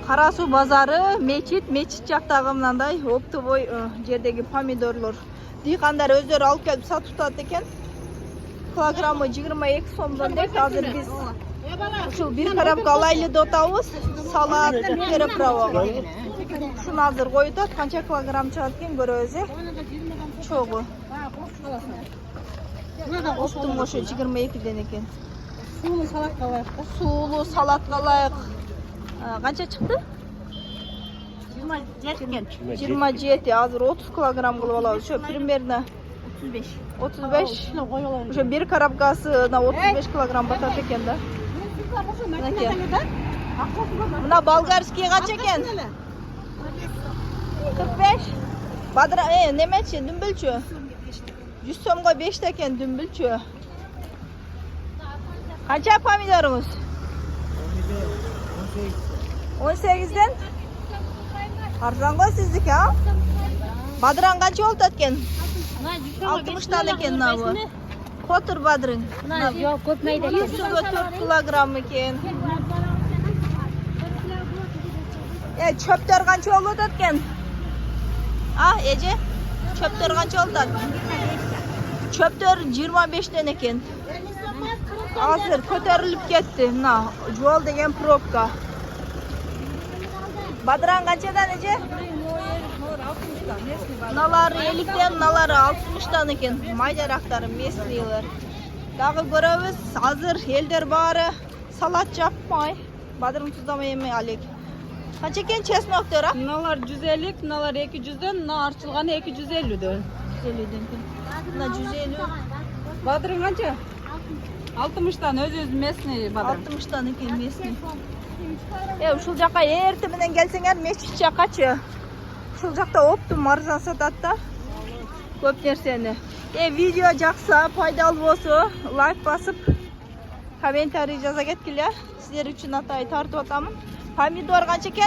Карасу базары, мечит жактагы мындай оптовой жердеги помидорлор. Дыйкандар өздөрү алып келип сатып атат экен. Килограммы 22 сомдон деп. Азыр биз ушул бир коробка алайлы деп атабыз. Салат переправага. Ушуну азыр коюп атат. Канча килограмм чыгат экен көрөбүз э. Чогу. Оптум ошо 22ден экен. Сулуу салатка ылайык. Сулуу салатка ылайык. Канча чыкты? 27. Азыр 30 килограмм кылып алабыз. Ошо примерно 35. Ошо бир коробкасына 35 килограмм батат экен да. Мына болгарский канча экен? 45. Бадыра, немечи, дүмбүлчү? 100 сомго 5 экен дүмбүлчү. Канча помидоруңуз? 18ден? Арзан го сиздики, а? Бадыран канча болуп экен? 60тан экен мына. Котур бадырың. Жок, көп майда. 4 килограмм экен. Чөптөр канча болуп экен? Эже? Чөптөр канча болуп? Чөптөр 25ден экен. Азыр көтөрүлүп кетти. Мына жол деген пробка. Бадыран канчадан эже? Мыналар 50ден, мыналар 60тан экен. Майдарактары местныйлар. Дагы көрөбүз, азыр элдер баары салат жапмай, бадырын туздамай эме алек. Канча экен чесноктор, а? Мыналар 150, мыналар 200дөн, мына арчылганы 250дөн. 150ден экен. Мына 150. Бадырың канча? 60тан, өзүбүз местный бадыр. 60тан экен местный. Ушул жака эртең менен келсеңер, мечит жакачы. Ушул жакта оптум арзан сатат да. Көп нерсени. Видео жакса, пайдалуу болсо, лайк басып, комментарий жаза кеткиле. Сиздер үчүн атай тартып атамын. Помидор канча экен?